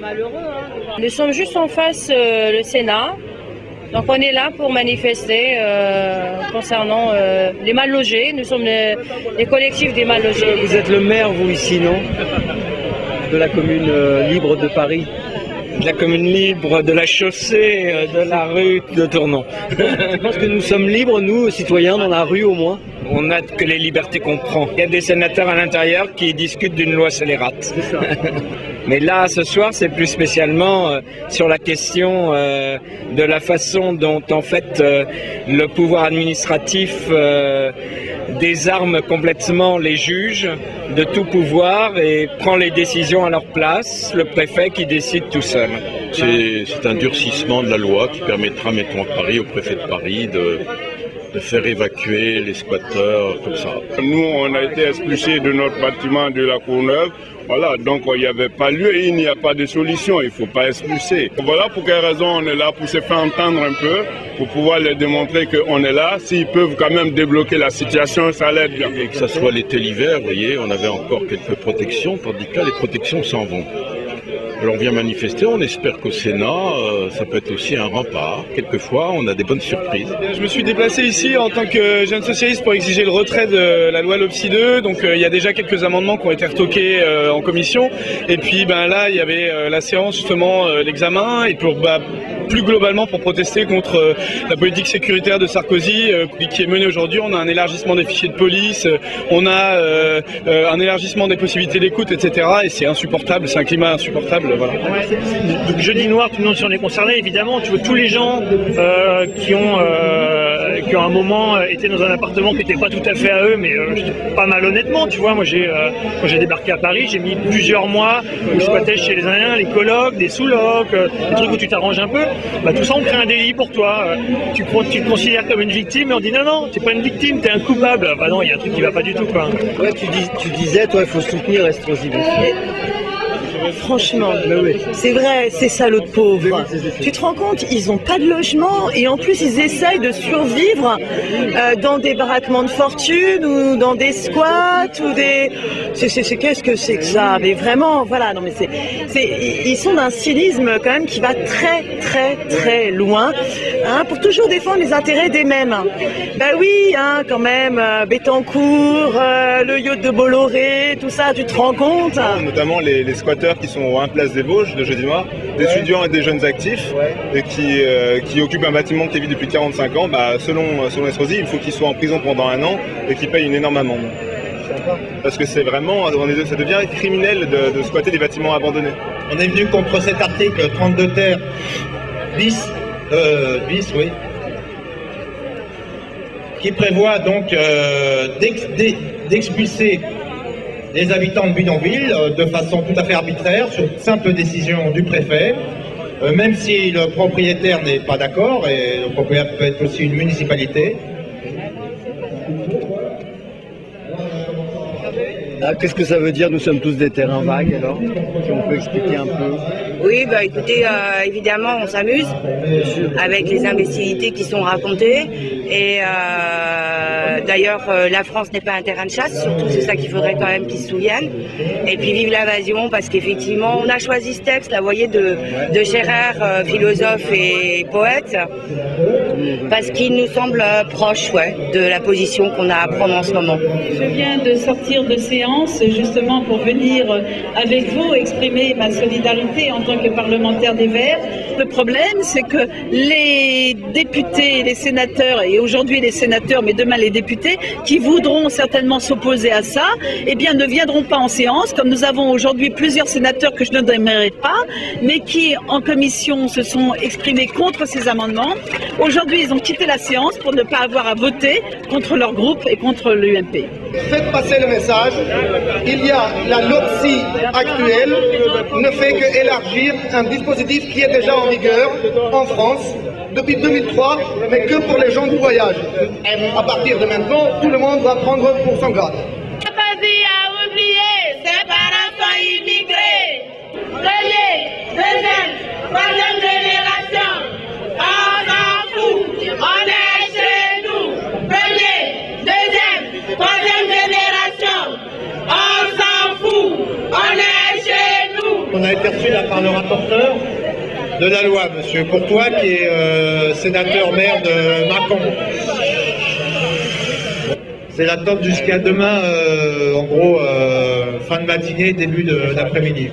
malheureux. Hein. Nous sommes juste en face le Sénat. Donc on est là pour manifester concernant les mal logés. Nous sommes les collectifs des mal logés. Vous êtes le maire, vous, ici, non? De la commune libre de Paris? De la commune libre, de la chaussée, de la rue de Tournon. Je pense que nous sommes libres, nous, citoyens, dans la rue au moins. On n'a que les libertés qu'on prend. Il y a des sénateurs à l'intérieur qui discutent d'une loi scélérate. C'est ça. Mais là, ce soir, c'est plus spécialement sur la question de la façon dont, en fait, le pouvoir administratif désarme complètement les juges de tout pouvoir et prend les décisions à leur place, le préfet qui décide tout seul. C'est un durcissement de la loi qui permettra, mettons à Paris, au préfet de Paris, de faire évacuer les squatteurs comme ça. Nous, on a été expulsés de notre bâtiment de la Courneuve. Voilà, donc il n'y avait pas lieu et il n'y a pas de solution, il ne faut pas expulser. Voilà pour quelle raison on est là, pour se faire entendre un peu, pour pouvoir leur démontrer qu'on est là. S'ils peuvent quand même débloquer la situation, ça l'aide bien. Et que ce soit l'été, l'hiver, vous voyez, on avait encore quelques protections, tandis que là, les protections s'en vont. Alors on vient manifester, on espère qu'au Sénat, ça peut être aussi un rempart. Quelquefois, on a des bonnes surprises. Je me suis déplacé ici en tant que jeune socialiste pour exiger le retrait de la loi LOPSI 2. Donc il y a déjà quelques amendements qui ont été retoqués en commission. Et puis là, il y avait la séance, justement, l'examen. Et pour plus globalement pour protester contre la politique sécuritaire de Sarkozy qui est menée aujourd'hui. On a un élargissement des fichiers de police, on a un élargissement des possibilités d'écoute, etc. Et c'est insupportable, c'est un climat insupportable. Voilà. Ouais. Donc jeudi noir, tout le monde s'en est concerné, évidemment. Tu vois tous les gens qui ont à un moment été dans un appartement qui n'était pas tout à fait à eux, mais pas mal honnêtement, tu vois. Moi j'ai débarqué à Paris, j'ai mis plusieurs mois où je squattais chez les uns, les colocs, des sous-locs, des trucs où tu t'arranges un peu. Tout ça on crée un délit pour toi. Tu te considères comme une victime et on dit non, t'es pas une victime, t'es un coupable. Bah non, il y a un truc qui va pas du tout, quoi. Ouais, tu disais, toi, il faut soutenir Estrosi. Franchement, c'est vrai, c'est ça l'autre pauvre. Tu te rends compte, ils n'ont pas de logement et en plus ils essayent de survivre dans des baraquements de fortune ou dans des squats ou des... Qu'est-ce que c'est que ça? Mais vraiment, voilà, non mais ils sont d'un cynisme quand même qui va très très très loin, hein, pour toujours défendre les intérêts des mêmes. Ben oui, hein, quand même, Bettencourt, le yacht de Bolloré, tout ça, tu te rends compte? Notamment les squatteurs qui sont à Place des Vosges de jeudi noir, des étudiants et des jeunes actifs et qui occupent un bâtiment qui vit depuis 45 ans, selon Estrosi, il faut qu'ils soient en prison pendant 1 an et qu'ils payent une énorme amende. Parce que c'est vraiment, ça devient criminel de squatter des bâtiments abandonnés. On est venu contre cet article 32 ter bis, oui, qui prévoit donc d'expulser les habitants de bidonville de façon tout à fait arbitraire, sur simple décision du préfet, même si le propriétaire n'est pas d'accord, et le propriétaire peut être aussi une municipalité. Qu'est-ce que ça veut dire? Nous sommes tous des terrains vagues, alors? Si on peut expliquer un peu. Oui, écoutez, évidemment, on s'amuse avec les imbécilités qui sont racontées. Et d'ailleurs, la France n'est pas un terrain de chasse, surtout c'est ça qu'il faudrait quand même qu'ils se souviennent. Et puis vive l'invasion, parce qu'effectivement, on a choisi ce texte, là, vous voyez, de Scherrer, philosophe et poète, parce qu'il nous semble proche, de la position qu'on a à prendre en ce moment. Je viens de sortir de séance justement pour venir avec vous exprimer ma solidarité en tant que parlementaire des Verts. Le problème, c'est que les députés, les sénateurs, et aujourd'hui les sénateurs, mais demain les députés, qui voudront certainement s'opposer à ça, ne viendront pas en séance, comme nous avons aujourd'hui plusieurs sénateurs que je ne nommerai pas, mais qui en commission se sont exprimés contre ces amendements. Aujourd'hui, ils ont quitté la séance pour ne pas avoir à voter contre leur groupe et contre l'UMP. Faites passer le message. Il y a la LOPSI actuelle ne fait qu'élargir un dispositif qui est déjà en vigueur en France depuis 2003, mais que pour les gens du voyage. À partir de maintenant, tout le monde va prendre pour son grade. À oublier, séparation immigrée. Première, deuxième, troisième génération. On s'en fout, on est chez nous. Première, deuxième, troisième génération. On s'en fout, on est chez nous. on a été reçu là par le rapporteur de la loi, M. Courtois, qui est sénateur-maire de Mâcon. C'est l'attente jusqu'à demain, en gros, fin de matinée, début d'après-midi.